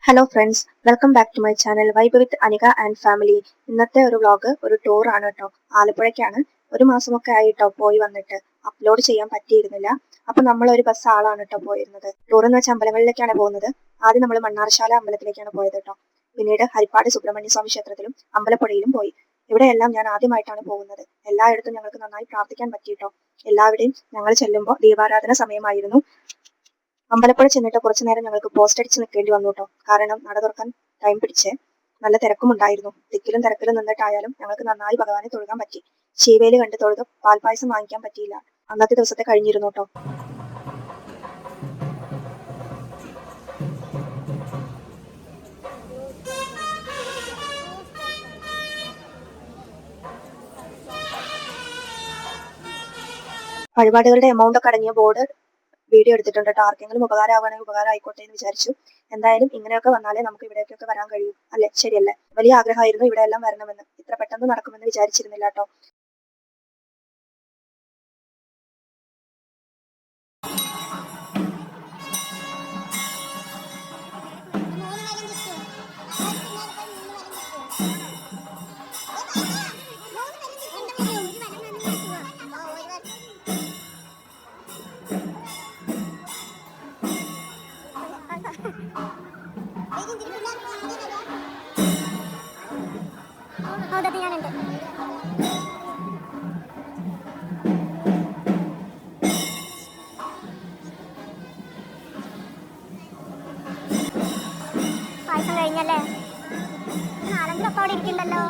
Hello friends, welcome back to my channel vibe with Anika and family. ഇന്നത്തെ ഒരു vlog ഒരു tour ആണ് കേട്ടോ. ആലപ്പുഴയ്ക്കാണ്. ഒരു മാസമൊക്കെ ആയിട്ടോ പോയി വന്നിട്ട്. അപ്ലോഡ് ചെയ്യാൻ പറ്റിയിരുന്നില്ല. അപ്പൊ നമ്മൾ ഒരു ബസ് ആളാണ് കേട്ടോ പോയിരുന്നത്. ടൂർ എന്ന് വെച്ചാൽ അമ്പലങ്ങളിലേക്കാണ് പോകുന്നത്. ആദ്യം നമ്മൾ മണ്ണാർശാല അമ്പലത്തിലേക്കാണ് പോയത് കേട്ടോ. പിന്നീട് ഹരിപ്പാട് സുബ്രഹ്മണ്യ സ്വാമി ക്ഷേത്രത്തിലും അമ്പലപ്പുഴയിലും പോയി. ഇവിടെയെല്ലാം ഞാൻ ആദ്യമായിട്ടാണ് പോകുന്നത്. എല്ലായിടത്തും ഞങ്ങൾക്ക് നന്നായി പ്രാർത്ഥിക്കാൻ പറ്റിയിട്ടോ. എല്ലാവരുടെയും ഞങ്ങൾ ചെല്ലുമ്പോൾ ദീപാരാധന സമയമായിരുന്നു. അമ്പലപ്പുഴ ചെന്നിട്ട് കുറച്ചു നേരം ഞങ്ങൾക്ക് പോസ്റ്റ് അടിച്ച് നിൽക്കേണ്ടി വന്നു കേട്ടോ. കാരണം നട തുറക്കാൻ ടൈം പിടിച്ചേ. നല്ല തിരക്കും ഉണ്ടായിരുന്നു. തിക്കിലും തിരക്കിലും നിന്നിട്ടായാലും ഞങ്ങൾക്ക് നന്നായി ഭഗവാനെ തൊഴുകാൻ പറ്റി. ശീവേലി കണ്ട് തൊഴുത് പാൽപ്പായസം വാങ്ങിക്കാൻ പറ്റിയില്ല. അന്നത്തെ ദിവസത്തെ കഴിഞ്ഞിരുന്നു കേട്ടോ. വഴിപാടുകളുടെ എമൗണ്ട് ഒക്കെ അടങ്ങിയ ബോർഡ് വീഡിയോ എടുത്തിട്ടുണ്ട് കേട്ടോ. ആർക്കെങ്കിലും ഉപകാരമാവുകയാണെങ്കിൽ ഉപകാരം ആയിക്കോട്ടെ എന്ന് വിചാരിച്ചു. എന്തായാലും ഇങ്ങനെയൊക്കെ വന്നാലേ നമുക്ക് ഇവിടേക്കൊക്കെ വരാൻ കഴിയും അല്ലെ? ശരിയല്ലേ? വലിയ ആഗ്രഹമായിരുന്നു ഇവിടെ എല്ലാം വരണമെന്ന്. ഇത്ര പെട്ടെന്ന് നടക്കുമെന്ന് വിചാരിച്ചിരുന്നില്ല കേട്ടോ. പായസം കഴിഞ്ഞല്ലേ? നാലെങ്കിലും ഒക്കെ അവിടെ ഇരിക്കണ്ടല്ലോ.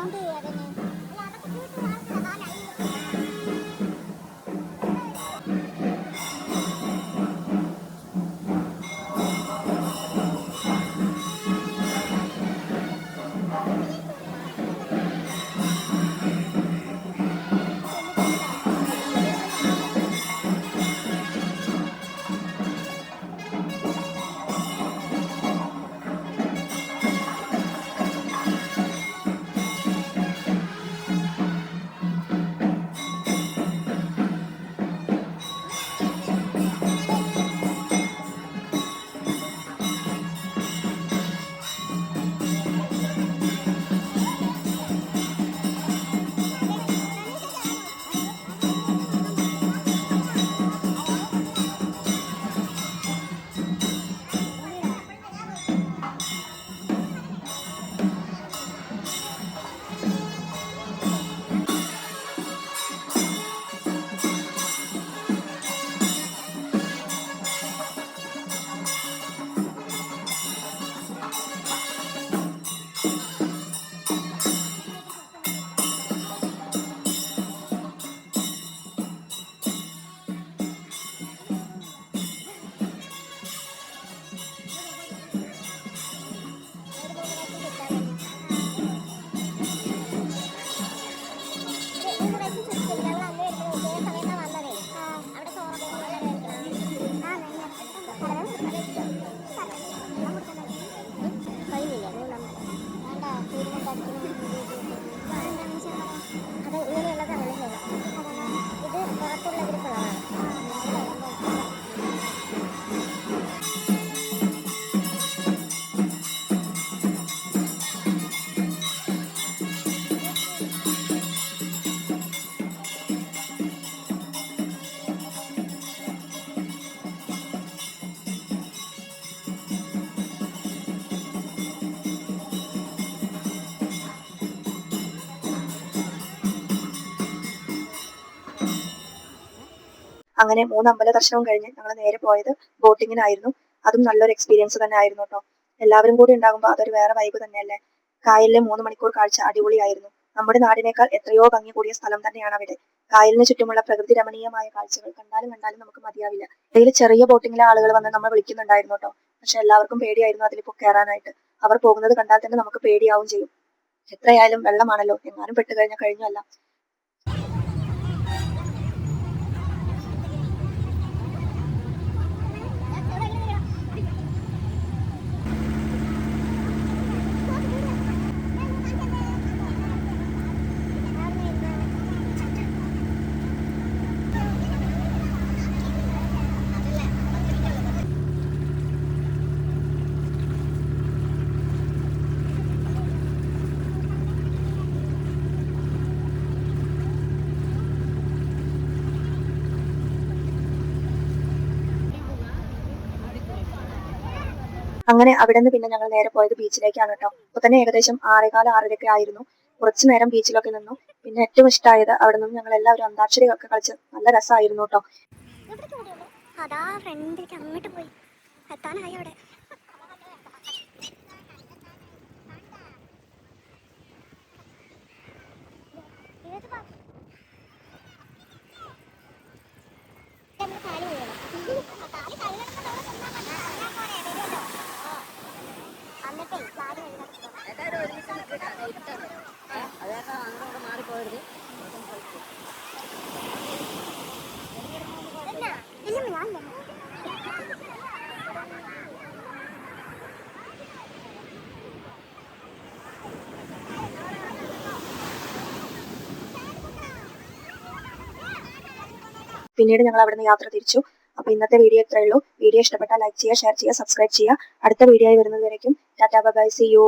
അങ്ങനെ 3 അമ്പല ദർശനവും കഴിഞ്ഞ് ഞങ്ങൾ നേരെ പോയത് ബോട്ടിങ്ങിനായിരുന്നു. അതും നല്ലൊരു എക്സ്പീരിയൻസ് തന്നെ ആയിരുന്നു കേട്ടോ. എല്ലാവരും കൂടി ഉണ്ടാകുമ്പോൾ അതൊരു വേറെ വൈബ് തന്നെയല്ലേ. കായലിലെ 3 മണിക്കൂർ കാഴ്ച അടിപൊളിയായിരുന്നു. നമ്മുടെ നാടിനേക്കാൾ എത്രയോ ഭംഗി കൂടിയ സ്ഥലം തന്നെയാണ് അവിടെ. കായലിന് ചുറ്റുമുള്ള പ്രകൃതി രമണീയമായ കാഴ്ചകൾ കണ്ടാലും നമുക്ക് മതിയാവില്ല. ഇതിൽ ചെറിയ ബോട്ടിങ്ങിലെ ആളുകൾ വന്ന് നമ്മൾ വിളിക്കുന്നുണ്ടായിരുന്നു കേട്ടോ. പക്ഷെ എല്ലാവർക്കും പേടിയായിരുന്നു അതിലിപ്പോ കയറാനായിട്ട്. അവർ പോകുന്നത് കണ്ടാൽ തന്നെ നമുക്ക് പേടിയാവും ചെയ്യും. എത്രയായാലും വെള്ളമാണല്ലോ, എങ്ങാനും പെട്ട് കഴിഞ്ഞാൽ കഴിഞ്ഞല്ല. അങ്ങനെ അവിടെ നിന്ന് പിന്നെ ഞങ്ങൾ നേരെ പോയത് ബീച്ചിലേക്കാണ് കേട്ടോ. അപ്പൊ തന്നെ ഏകദേശം 6:15 6:30 ആയിരുന്നു. കുറച്ചു നേരം ബീച്ചിലൊക്കെ നിന്നു. പിന്നെ ഏറ്റവും ഇഷ്ടമായത് അവിടെ നിന്ന് ഞങ്ങൾ എല്ലാവരും അന്താക്ഷരി ഒക്കെ കളിച്ച് നല്ല രസമായിരുന്നു കേട്ടോ. അതാ ഫ്രണ്ടിലേക്ക് അങ്ങോട്ട് പോയി എത്താനായി അവിടെ. പിന്നീട് ഞങ്ങൾ അവിടെ നിന്ന് യാത്ര തിരിച്ചു. അപ്പൊ ഇന്നത്തെ വീഡിയോ ഇത്രയേ ഉള്ളൂ. വീഡിയോ ഇഷ്ടപ്പെട്ടാൽ ലൈക്ക് ചെയ്യുക, ഷെയർ ചെയ്യുക, സബ്സ്ക്രൈബ് ചെയ്യുക. അടുത്ത വീഡിയോ ആയി വരുന്നത് വരയ്ക്കും tata bye bye, see U.